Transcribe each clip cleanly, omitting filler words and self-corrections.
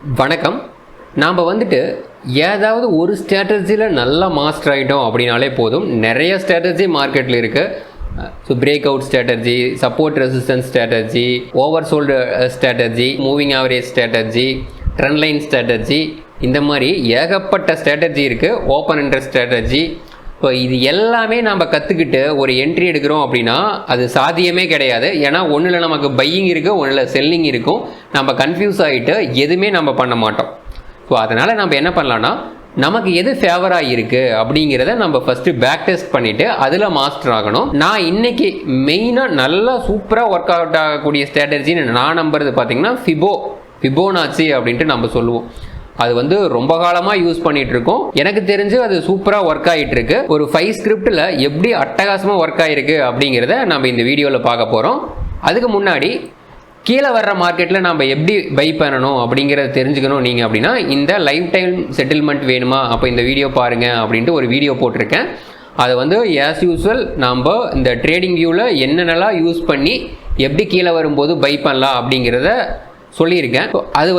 வணக்கம். நாம் ஏதாவது ஒரு ஸ்ட்ராட்டஜியில் நல்லா மாஸ்டர் ஆகிட்டோம் அப்படின்னாலே போதும். நிறைய ஸ்ட்ராட்டஜி மார்க்கெட்டில் இருக்குது. So break out strategy, support resistance strategy, over sold strategy, moving average strategy, trend line strategy, இந்த மாதிரி ஏகப்பட்ட ஸ்ட்ராட்டஜி இருக்குது. Open interest strategy. இப்போ இது எல்லாமே நம்ம கற்றுக்கிட்டு ஒரு என்ட்ரி எடுக்கிறோம் அப்படின்னா அது சாத்தியமே கிடையாது. ஏன்னா ஒன்றில் நமக்கு பையிங் இருக்குது, ஒன்றில் செல்லிங் இருக்கும். நம்ம கன்ஃபியூஸ் ஆகிட்டு எதுவுமே நம்ம பண்ண மாட்டோம். ஸோ அதனால் நம்ம என்ன பண்ணலான்னா, நமக்கு எது ஃபேவராக இருக்குது அப்படிங்கிறத நம்ம ஃபஸ்ட்டு பேக் டெஸ்ட் பண்ணிவிட்டு அதில் மாஸ்டர் ஆகணும். நான் இன்றைக்கி மெயினாக நல்லா சூப்பராக ஒர்க் அவுட் ஆகக்கூடிய ஸ்ட்ராட்டஜின்னு நான் நம்புறது பார்த்திங்கன்னா ஃபிபோனாச்சி அப்படின்ட்டு நம்ம சொல்லுவோம். அது ரொம்ப காலமாக யூஸ் பண்ணிட்டு இருக்கோம். எனக்கு தெரிஞ்சு அது சூப்பராக ஒர்க் ஆகிட்டு இருக்கு. ஒரு 5 ஸ்கிரிப்டில் எப்படி அட்டகாசமாக ஒர்க் ஆகிருக்கு அப்படிங்கிறத நம்ம இந்த வீடியோவில் பார்க்க போகிறோம். அதுக்கு முன்னாடி கீழே வர்ற மார்க்கெட்டில் நம்ம எப்படி பை பண்ணணும் அப்படிங்கிறத தெரிஞ்சுக்கணும் நீங்கள் அப்படின்னா, இந்த லைஃப் டைம் செட்டில்மெண்ட் வேணுமா, அப்போ இந்த வீடியோ பாருங்கள் அப்படின்ட்டு ஒரு வீடியோ போட்டிருக்கேன். அதை ஆஸ் யூஸ்வல் நம்ம இந்த ட்ரேடிங் வியூவில் என்னென்னலாம் யூஸ் பண்ணி எப்படி கீழே வரும்போது பை பண்ணலாம் அப்படிங்கிறத சொல்லியிருக்கேன். அது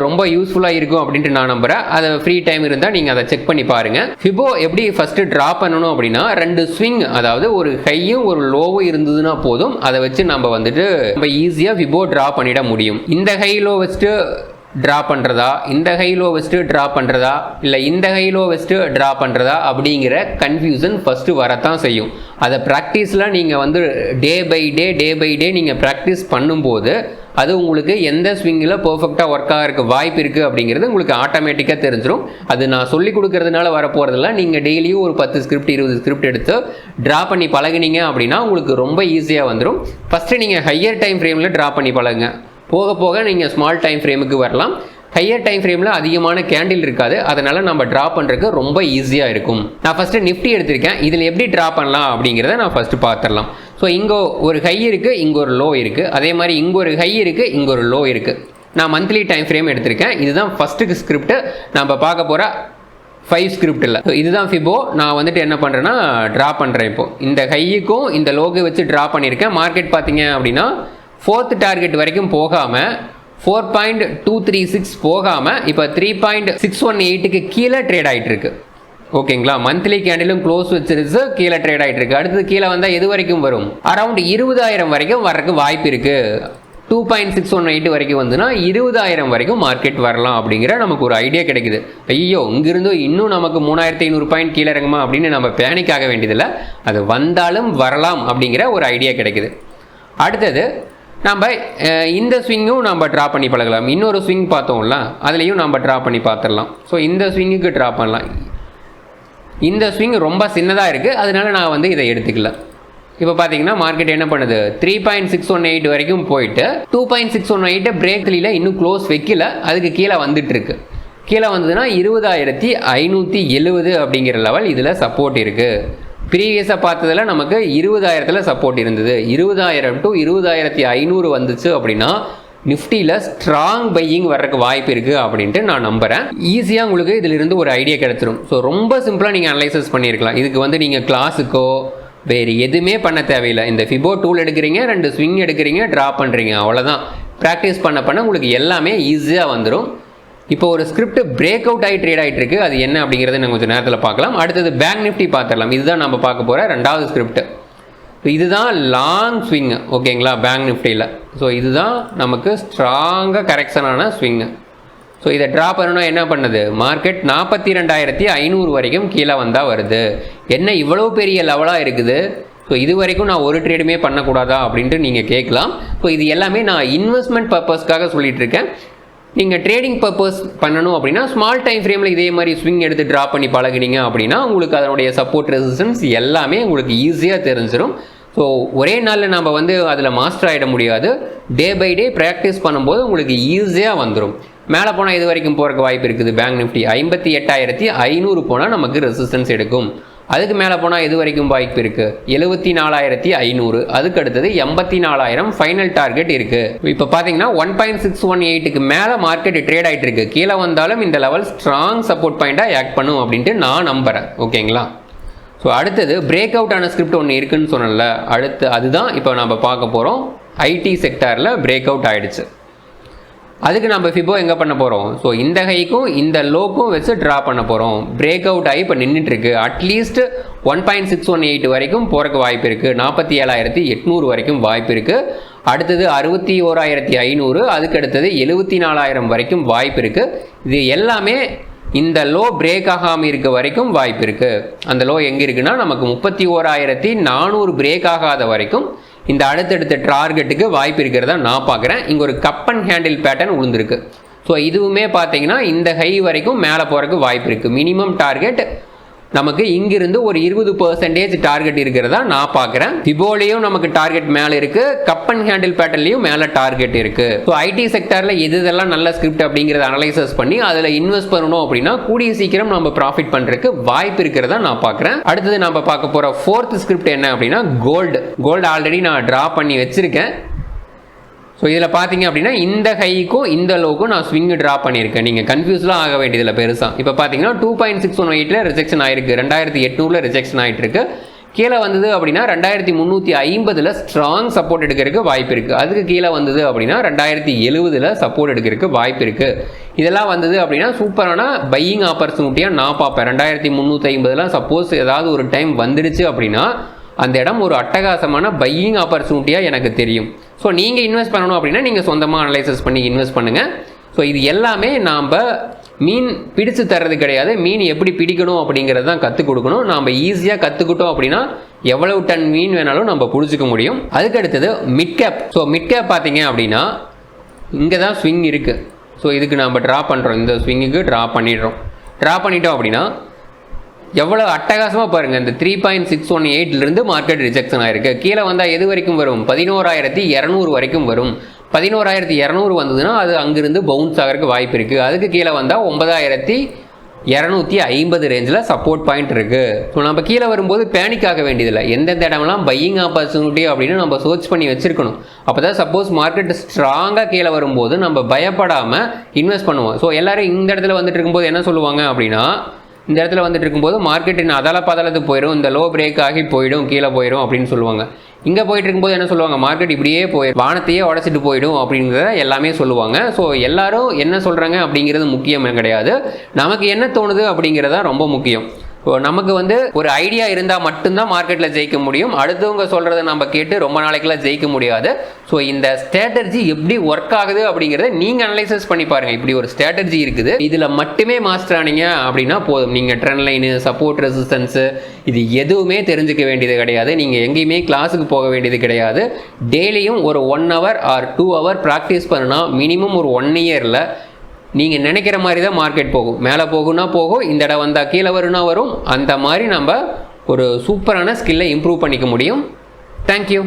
ரொம்ப யூஸ்ஃபுல்லாக இருக்கும் அப்படின்ட்டு நான் நம்புகிறேன். அதை ஃப்ரீ டைம் இருந்தால் நீங்கள் அதை செக் பண்ணி பாருங்கள். ஃபிபோ எப்படி ஃபஸ்ட்டு ட்ரா பண்ணணும் அப்படின்னா, 2 ஸ்விங், அதாவது ஒரு ஹையும் ஒரு லோவும் இருந்ததுன்னா போதும். அதை வச்சு நம்ம நம்ம ஈஸியாக ஃபிபோ ட்ரா பண்ணிட முடியும். இந்த ஹை லோ வச்சுட்டு ட்ரா பண்ணுறதா, இந்த ஹை லோ வச்சுட்டு ட்ரா பண்ணுறதா, இல்லை இந்த ஹை லோ வச்சுட்டு ட்ரா பண்ணுறதா அப்படிங்கிற கன்ஃபியூசன் ஃபஸ்ட்டு வரத்தான் செய்யும். அதை ப்ராக்டிஸில் நீங்கள் டே பை டே நீங்கள் ப்ராக்டிஸ் பண்ணும்போது அது உங்களுக்கு எந்த ஸ்விங்கில் பர்ஃபெக்டாக ஒர்க் ஆகிறதுக்கு வாய்ப்பு இருக்குது அப்படிங்கிறது உங்களுக்கு ஆட்டோமேட்டிக்காக தெரிஞ்சிடும். அது நான் சொல்லி கொடுக்கறதுனால வரப்போகிறதில்ல. நீங்கள் டெய்லியும் ஒரு 10 ஸ்கிரிப்ட் 20 ஸ்கிரிப்ட் எடுத்து ட்ரா பண்ணி பழகுனீங்க அப்படின்னா உங்களுக்கு ரொம்ப ஈஸியாக வந்துடும். ஃபஸ்ட்டு நீங்கள் ஹையர் டைம் ஃப்ரேமில் ட்ரா பண்ணி பழகுங்க. போக போக நீங்கள் ஸ்மால் டைம் ஃப்ரேமுக்கு வரலாம். ஹையர் டைம் ஃப்ரேமில் அதிகமான கேண்டில் இருக்காது. அதனால் நம்ம ட்ரா பண்ணுறதுக்கு ரொம்ப ஈஸியாக இருக்கும். நான் ஃபஸ்ட்டு நிஃப்டி எடுத்திருக்கேன். இதில் எப்படி ட்ரா பண்ணலாம் அப்படிங்கிறத நான் ஃபஸ்ட்டு பார்த்துடலாம். ஸோ இங்கே ஒரு ஹை இருக்குது, இங்கே ஒரு லோ இருக்குது. அதே மாதிரி இங்கே ஒரு ஹை இருக்குது, இங்கே ஒரு லோ இருக்குது. நான் மந்த்லி டைம் ஃப்ரேம் எடுத்திருக்கேன். இதுதான் ஃபஸ்ட்டு ஸ்கிரிப்ட். நம்ம பார்க்க போகிற 5 ஸ்கிரிப்ட் இல்லை. ஸோ இதுதான் ஃபிபோ. நான் என்ன பண்ணுறேன்னா ட்ரா பண்ணுறேன். இப்போது இந்த ஹையுக்கும் இந்த லோக்கு வச்சு ட்ரா பண்ணியிருக்கேன். மார்க்கெட் பார்த்தீங்க அப்படின்னா 4th டார்கெட் வரைக்கும் போகாமல் 4.236 போகாமல் இப்போ 3.618க்கு கீழே ட்ரேட் ஆகிட்டு இருக்கு. ஓகேங்களா? மந்த்லி கேண்டிலும் க்ளோஸ் வச்சிருச்சு, கீழே ட்ரேட் ஆகிட்டு இருக்கு. அடுத்தது கீழே வந்தால் எது வரைக்கும் வரும்? அரௌண்ட் 20,000 வரைக்கும் வர்றதுக்கு வாய்ப்பு இருக்கு. 2.618 வரைக்கும் 20,000 வரைக்கும் மார்க்கெட் வரலாம் அப்படிங்கிற நமக்கு ஒரு ஐடியா கிடைக்குது. ஐயோ, இங்கிருந்து இன்னும் நமக்கு 3,500 பாயிண்ட் கீழே இறங்குமா அப்படின்னு நம்ம பேனிக் ஆக வேண்டியதில்லை. அது வந்தாலும் வரலாம் அப்படிங்கிற ஒரு ஐடியா கிடைக்குது. அடுத்தது நம்ம இந்த ஸ்விங்கும் நம்ம ட்ரா பண்ணி பழகலாம். இன்னொரு ஸ்விங் பார்த்தோம்ல, அதுலேயும் நம்ம ட்ரா பண்ணி பார்த்துடலாம். ஸோ இந்த ஸ்விங்குக்கு ட்ரா பண்ணலாம். இந்த ஸ்விங் ரொம்ப சின்னதாக இருக்குது, அதனால நான் இதை எடுத்துக்கல. இப்போ பார்த்தீங்கன்னா மார்க்கெட் என்ன பண்ணுது? 3.618 வரைக்கும் போயிட்டு 2.618 பிரேக்லியில் இன்னும் க்ளோஸ் வைக்கல, அதுக்கு கீழே வந்துட்டுருக்கு. கீழே வந்ததுன்னா 20,570 அப்படிங்கிற லெவல் இதில் சப்போர்ட் இருக்குது. ப்ரீவியஸாக பார்த்ததில் நமக்கு 20,000 சப்போர்ட் இருந்தது. 20,000 to 20,500 வந்துச்சு அப்படின்னா நிஃப்டியில் ஸ்ட்ராங் பையிங் வர்றதுக்கு வாய்ப்பு இருக்குது அப்படின்ட்டு நான் நம்புகிறேன். ஈஸியாக உங்களுக்கு இதிலிருந்து ஒரு ஐடியா கிடச்சிரும். ஸோ ரொம்ப சிம்பிளாக நீங்கள் அனலைசஸ் பண்ணியிருக்கலாம். இதுக்கு நீங்கள் கிளாஸுக்கோ வேறு எதுவுமே பண்ண தேவையில்லை. இந்த ஃபிபோ டூல் எடுக்கிறீங்க, 2 ஸ்விங் எடுக்கிறீங்க, ட்ரா பண்ணுறீங்க, அவ்வளோதான். ப்ராக்டிஸ் பண்ண உங்களுக்கு எல்லாமே ஈஸியாக வந்துடும். இப்போ ஒரு ஸ்கிரிப்ட் பிரேக் அவுட் ஆகி ட்ரேட் ஆகிட்டு இருக்கு. அது என்ன அப்படிங்கிறத நான் கொஞ்சம் நேரத்தில் பார்க்கலாம். அடுத்தது பேங்க் நிஃப்டி பார்த்துடலாம். இதுதான் நம்ம பார்க்க போகிற 2வது ஸ்கிரிப்ட். இதுதான் லாங் ஸ்விங்கு. ஓகேங்களா? பேங்க் நிஃப்டியில். ஸோ இதுதான் நமக்கு ஸ்ட்ராங்காக கரெக்ஷனான ஸ்விங்கு. ஸோ இதை ட்ரா பண்ணணும். என்ன பண்ணுது? மார்க்கெட் 42,500 வரைக்கும் கீழே வந்தால் வருது. என்ன இவ்வளோ பெரிய லெவலாக இருக்குது? ஸோ இது வரைக்கும் நான் ஒரு ட்ரேடுமே பண்ணக்கூடாதா அப்படின்ட்டு நீங்கள் கேட்கலாம். ஸோ இது எல்லாமே நான் இன்வெஸ்ட்மெண்ட் பர்பஸ்க்காக சொல்லிட்டு இருக்கேன். நீங்கள் ட்ரேடிங் பர்பஸ் பண்ணணும் அப்படின்னா ஸ்மால் டைம் ஃப்ரேமில் இதே மாதிரி ஸ்விங் எடுத்து ட்ரா பண்ணி பழகினீங்க அப்படின்னா உங்களுக்கு அதனுடைய சப்போர்ட் ரெசிஸ்டன்ஸ் எல்லாமே உங்களுக்கு ஈஸியாக தெரிஞ்சிடும். ஸோ ஒரே நாளில் நம்ம அதில் மாஸ்டர் ஆகிட முடியாது. டே பை டே ப்ராக்டிஸ் பண்ணும்போது உங்களுக்கு ஈஸியாக வந்துடும். மேலே போனால் இது வரைக்கும் போகிறக்கு வாய்ப்பு இருக்குது. பேங்க் நிஃப்டி 58,500 போனால் நமக்கு ரெசிஸ்டன்ஸ் எடுக்கும். அதுக்கு மேலே போனால் எது வரைக்கும் வாய்ப்பு இருக்குது? 74,500. அதுக்கு அடுத்தது 84,000 ஃபைனல் டார்கெட் இருக்குது. இப்போ பார்த்தீங்கன்னா 1.618க்கு மேலே மார்க்கெட் ட்ரேட் ஆகிட்டு இருக்கு. கீழே வந்தாலும் இந்த லெவல் ஸ்ட்ராங் சப்போர்ட் பாயிண்ட்டாக ஆக்ட் பண்ணும் அப்படின்ட்டு நான் நம்புகிறேன். ஓகேங்களா? ஸோ அடுத்தது பிரேக் அவுட் ஆன ஸ்கிரிப்ட் ஒன்று இருக்குன்னு சொன்னல, அதுதான் இப்போ நம்ம பார்க்க போகிறோம். ஐடி செக்டாரில் பிரேக் அவுட் ஆகிடுச்சு. அதுக்கு நம்ம ஃபிபோ எங்கே பண்ண போகிறோம்? ஸோ இந்த ஹைக்கும் இந்த லோக்கும் வச்சு ட்ரா பண்ண போகிறோம். பிரேக் அவுட் ஆகி இப்போ நின்றுட்டுருக்கு. அட்லீஸ்ட் 1.618 வரைக்கும் போகிறக்கு வாய்ப்பு இருக்குது. 47,800 வரைக்கும் வாய்ப்பு இருக்குது. அடுத்தது 61,500, அதுக்கு அடுத்தது 74,000 வரைக்கும் வாய்ப்பு இருக்குது. இது எல்லாமே இந்த லோ பிரேக் ஆகாமல் இருக்க வரைக்கும் வாய்ப்பு இருக்குது. அந்த லோ எங்கே இருக்குன்னா நமக்கு 31,400 பிரேக் ஆகாத வரைக்கும் இந்த அடுத்தடுத்த டார்கெட்டுக்கு வாய்ப்பு இருக்கிறதா நான் பார்க்குறேன். இங்கே ஒரு கப் அண்ட் ஹேண்டில் பேட்டர்ன் விழுந்திருக்கு. ஸோ இதுவுமே பார்த்தீங்கன்னா இந்த ஹை வரைக்கும் மேலே போகிறதுக்கு வாய்ப்பு இருக்குது. மினிமம் டார்கெட் நமக்கு இங்கிருந்து ஒரு 20% டார்கெட் இருக்கிறதா நான் பார்க்குறேன். ஃபிபோலையும் நமக்கு டார்கெட் மேலே இருக்குது, கப் அண்ட் ஹேண்டில் பேட்டர்லையும் மேலே டார்கெட் இருக்குது. ஸோ ஐடி செக்டரில் இதெல்லாம் நல்ல ஸ்கிரிப்ட் அப்படிங்கிறத அனலைசஸ் பண்ணி அதில் இன்வெஸ்ட் பண்ணணும் அப்படின்னா கூடிய சீக்கிரம் நம்ம ப்ராஃபிட் பண்ணுறதுக்கு வாய்ப்பு இருக்கிறதா நான் பார்க்குறேன். அடுத்தது நம்ம பார்க்க போகிற 4th ஸ்கிரிப்ட் என்ன அப்படின்னா கோல்டு ஆல்ரெடி நான் ட்ரா பண்ணி வச்சுருக்கேன். ஸோ இதில் பார்த்தீங்க அப்படின்னா இந்த ஹைக்கும் இந்த லோக்கும் நான் ஸ்விங்கு ட்ரா பண்ணியிருக்கேன். நீங்கள் கன்ஃபியூஸ்லாம் ஆக வேண்டியதில்லை பெருசாக. இப்போ பார்த்தீங்கன்னா 2.618 ரிஜெக்ஷன் ஆயிருக்கு, 2,800 ரிஜெக்ஷன் ஆகிட்டு இருக்கு. கீழே வந்தது அப்படின்னா 2,350 ஸ்ட்ராங் சப்போர்ட் எடுக்கிறதுக்கு வாய்ப்பு இருக்குது. அதுக்கு கீழே வந்தது அப்படின்னா 2,070 சப்போர்ட் எடுக்கிறதுக்கு வாய்ப்பு இருக்குது. இதெல்லாம் வந்தது அப்படின்னா சூப்பரான பையிங் ஆப்பர்ச்சுனிட்டியாக நான் பார்ப்பேன். 2,350 சப்போஸ் ஏதாவது ஒரு டைம் வந்துடுச்சு அப்படின்னா அந்த இடம் ஒரு அட்டகாசமான பையிங் ஆப்பர்ச்சுனிட்டியாக எனக்கு தெரியும். ஸோ நீங்கள் இன்வெஸ்ட் பண்ணணும் அப்படின்னா நீங்கள் சொந்தமாக அனலைசஸ் பண்ணி இன்வெஸ்ட் பண்ணுங்கள். ஸோ இது எல்லாமே நாம் மீன் பிடிச்சு தர்றது கிடையாது. மீன் எப்படி பிடிக்கணும் அப்படிங்கிறது தான் கற்றுக் கொடுக்கணும். நாம் ஈஸியாக கற்றுக்கிட்டோம் அப்படின்னா எவ்வளவு டன் மீன் வேணாலும் நம்ம பிடிச்சிக்க முடியும். அதுக்கு அடுத்தது mid cap. So mid cap பார்த்தீங்க அப்படின்னா இங்கே தான் ஸ்விங் இருக்குது. ஸோ இதுக்கு நம்ம ட்ரா பண்ணுறோம், இந்த ஸ்விங்குக்கு ட்ரா பண்ணிட்டோம் அப்படின்னா எவ்வளோ அட்டகாசமாக பாருங்கள். இந்த 3.618லேருந்து மார்க்கெட் ரிஜெக்ஷன் ஆகிருக்கு. கீழே வந்தால் எது வரைக்கும் வரும்? 11,200 வரைக்கும் வரும். 11,200 வந்ததுன்னா அது அங்கிருந்து பவுன்ஸ் ஆகிறதுக்கு வாய்ப்பு இருக்குது. அதுக்கு கீழே வந்தால் 9,250 ரேஞ்சில் சப்போர்ட் பாயிண்ட் இருக்குது. ஸோ நம்ம கீழே வரும்போது பேனிக் ஆக வேண்டியதில்லை. எந்தெந்த இடம்லாம் பையிங் ஆப்பர்ச்சுனிட்டி அப்படின்னு நம்ம சர்ச் பண்ணி வச்சுருக்கணும். அப்போ தான் சப்போஸ் மார்க்கெட் ஸ்ட்ராங்காக கீழே வரும்போது நம்ம பயப்படாமல் இன்வெஸ்ட் பண்ணுவோம். ஸோ எல்லோரும் இந்த இடத்துல வந்துட்டு இருக்கும்போது என்ன சொல்லுவாங்க அப்படின்னா, இந்த இடத்துல வந்துட்டு இருக்கும்போது மார்க்கெட்டின் அதளத்து போயிடும், இந்த லோ பிரேக் ஆகி போயிடும், கீழே போயிடும் அப்படின்னு சொல்லுவாங்க. இங்கே போயிட்டு இருக்கும்போது என்ன சொல்லுவாங்க, மார்க்கெட் இப்படியே போயிடும், வானத்தையே உடச்சிட்டு போயிடும் அப்படிங்கிறத எல்லாமே சொல்லுவாங்க. ஸோ எல்லாரும் என்ன சொல்கிறாங்க அப்படிங்கிறது முக்கியம் கிடையாது, நமக்கு என்ன தோணுது அப்படிங்கிறதா ரொம்ப முக்கியம். ஸோ நமக்கு ஒரு ஐடியா இருந்தால் மட்டும்தான் மார்க்கெட்டில் ஜெயிக்க முடியும். அடுத்தவங்க சொல்கிறத நம்ம கேட்டு ரொம்ப நாளைக்கெல்லாம் ஜெயிக்க முடியாது. ஸோ இந்த ஸ்ட்ராட்டஜி எப்படி ஒர்க் ஆகுது அப்படிங்கிறத நீங்கள் அனலைசஸ் பண்ணி பாருங்கள். இப்படி ஒரு ஸ்ட்ராட்டஜி இருக்குது, இதில் மட்டுமே மாஸ்டர் ஆனீங்க அப்படின்னா போதும். நீங்கள் ட்ரெண்ட் லைனு, சப்போர்ட் ரெசிஸ்டன்ஸு இது எதுவுமே தெரிஞ்சுக்க வேண்டியது கிடையாது. நீங்கள் எங்கேயுமே கிளாஸுக்கு போக வேண்டியது கிடையாது. டெய்லியும் ஒரு 1 hour or 2 hour ப்ராக்டிஸ் பண்ணுனா மினிமம் ஒரு 1 yearல நீங்கள் நினைக்கிற மாதிரி தான் மார்க்கெட் போகும். மேலே போகும்னா போகும், இந்த இடம் வந்தால் கீழே வரும்னா வரும். அந்த மாதிரி நம்ம ஒரு சூப்பரான ஸ்கில்லை இம்ப்ரூவ் பண்ணிக்க முடியும். தேங்க்யூ.